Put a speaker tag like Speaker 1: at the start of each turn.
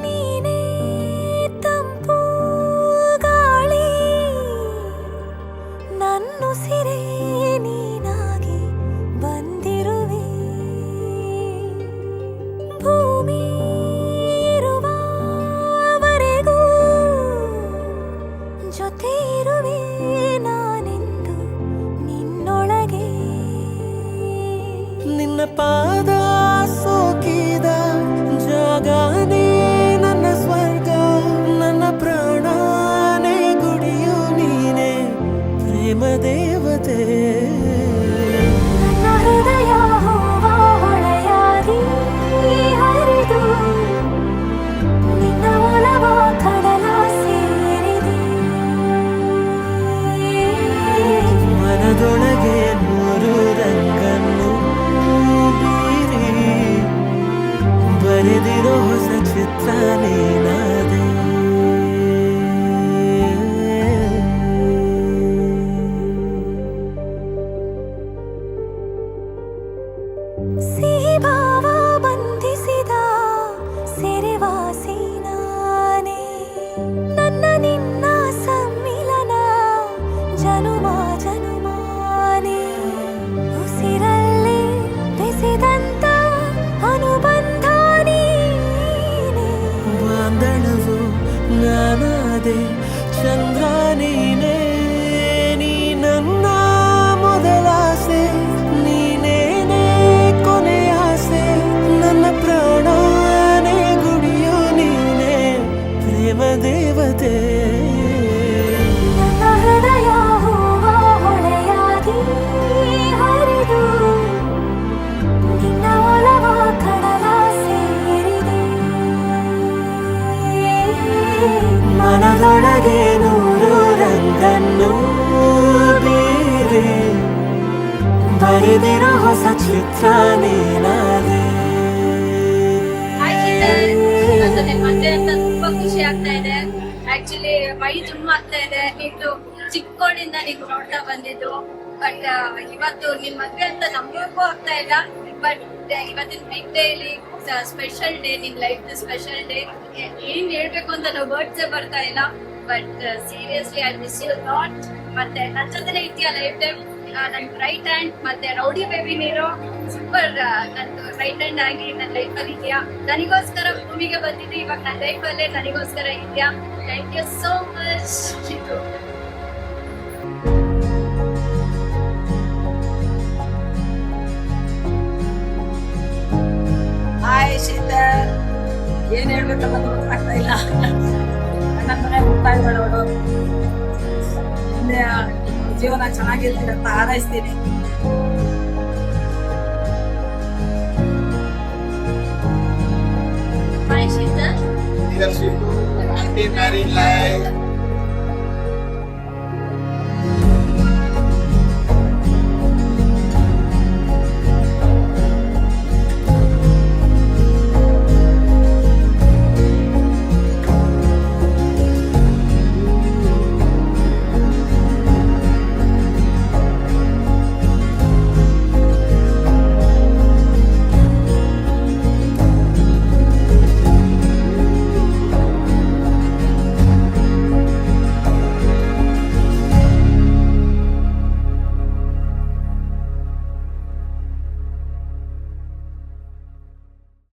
Speaker 1: ನೀನೇ ತಂಪು ಗಾಳಿ ನನ್ನುಸಿರೇ ನೀನಾಗಿ ಬಂದಿರುವೆ ಭೂಮಿ ಇರುವವರೆಗೂ ಜೊತೆ ಇರುವೆ ನಾನೆಂದು ನಿನ್ನೊಳಗೆ
Speaker 2: ನಿನ್ನ ಪಾದ ಸೋಕಿದ ಜಾಗನೇ ನನ್ನ ಸ್ವರ್ಗ ನನ್ನ ಪ್ರಾಣನೇ ಗುಡಿಯು ನೀನೆ ಪ್ರೇಮ ದೇವತೆ
Speaker 1: ನನ್ನ ಹೃದಯ ಹೂವ ಹೊಳೆಯಾಗಿ ಹರಿದು ನಿನ್ನ ಒಲವ ಕಡಲ ಸೇರಿದೆ
Speaker 2: ಮನದೊಳಗೆ ನೂರು ರಂಗನ್ನು ಬೀರಿ ಬರೆದಿರೋ ಹೊಸ ಚಿತ್ರ ನೀನಾದೆ
Speaker 1: ಸಿಹಿ ಭಾವ ಬಂಧಿಸಿದ ಸೆರೆವಾಸಿ ನಾನೇ ನನ್ನ ನಿನ್ನ ಸಮ್ಮಿಲನ ಜನುಮ ಜನುಮಾನೇ ಉಸಿರಲ್ಲೇ ಬೆಸೆದಂತ ಅನುಬಂಧ ನೀನೇ
Speaker 2: ಬಾಂಧಳವು ನಾನಾದೆ ಚಂದ್ರ ನೀನೇ ನೀ ನನ್ನ ಮೊದಲಾಸೆ ನೀನೇನೇ ಕೊನೆಯಾಸೆ ನನ್ನ ಪ್ರಾಣನೇ ಗುಡಿಯು ನೀನೆ ಪ್ರೇಮ ದೇವತೆ
Speaker 1: ನನ್ನ ಹೃದಯ ಹೂವ ಹೊಳೆಯಾಗಿ ಹರಿದು ನಿನ್ನ ಒಲವ ಕಡಲ ಸೇರಿದೆ
Speaker 2: ಮನದೊಳಗೆ ನೂರು ರಂಗನ್ನು ಬೀರಿ ಬರೆದಿರೋ ಹೊಸ ಚಿತ್ರ ನೀನಾದೆ
Speaker 3: ಇವತ್ತು ನಿಮ್ ಮದ್ವೆ ಅಂತ ತುಂಬಾ ಖುಷಿ ಆಗ್ತಾ ಇದೆ. ಆಕ್ಚುಲಿ ಮೈ ಜುಮ್ ಆಗ್ತಾ ಇದೆ. ಇದು ಚಿಕ್ಕೋಡಿಂದ ನೀವು ನೋಡ್ತಾ ಬಂದಿದ್ದು. ಬಟ್ ಇವತ್ತು ನಿಮ್ ಮದ್ವೆ ಅಂತ ನಮಗೂ ಆಗ್ತಾ ಇಲ್ಲ. ಬಟ್ ಇವತ್ತಿನ ಬಿಗ್ ಡೇಲಿ ಸ್ಪೆಷಲ್ ಡೇ, ನಿನ್ ಲೈಫ್ ಸ್ಪೆಷಲ್ ಡೇ. ಏನ್ ಹೇಳ್ಬೇಕು ಅಂತ ನಾವು ವರ್ಡ್ಸೇ ಬರ್ತಾ ಇಲ್ಲ. But seriously I miss you lot. ಮತ್ತೆ ನನ್ ಜೊತೆನೆ ಇರ್ತೀಯ ಲೈಫ್ ಟೈಮ್. ನನ್ ರೈಟ್ ಹ್ಯಾಂಡ್ ಮತ್ತೆ ರೌಡಿ ಬೇಬಿ ನೀರು ಸೂಪರ್. ನಂದು ರೈಟ್ ಹ್ಯಾಂಡ್ ಆಗಿ ನನ್ನ ಲೈಫ್ ಅಲ್ಲಿ ಇದೆಯಾ. ನನಗೋಸ್ಕರ ಭೂಮಿಗೆ ಬಂದಿದ್ದೆ. ಇವಾಗ ನನ್ನ ಲೈಫ್ ಅಲ್ಲೇ ನನಗೋಸ್ಕರ ಇದೆಯಾ. Thank you so much Chikku.
Speaker 4: Hi Sheetal, ಏನ್ ಹೇಳ್ಬೇಕಂತ ಗೊತ್ತಾಗ್ತಾ ಇಲ್ಲ. ನನ್ನ ಮನೆ ಊಟ ಮಾಡೋಳು ಮುಂದೆ ಜೀವನ ಚೆನ್ನಾಗಿರ್ತೀನಿ ಅಂತ ಹಾರೈಸ್ತೀನಿ.
Speaker 3: Bye, Shita.
Speaker 5: Happy married life.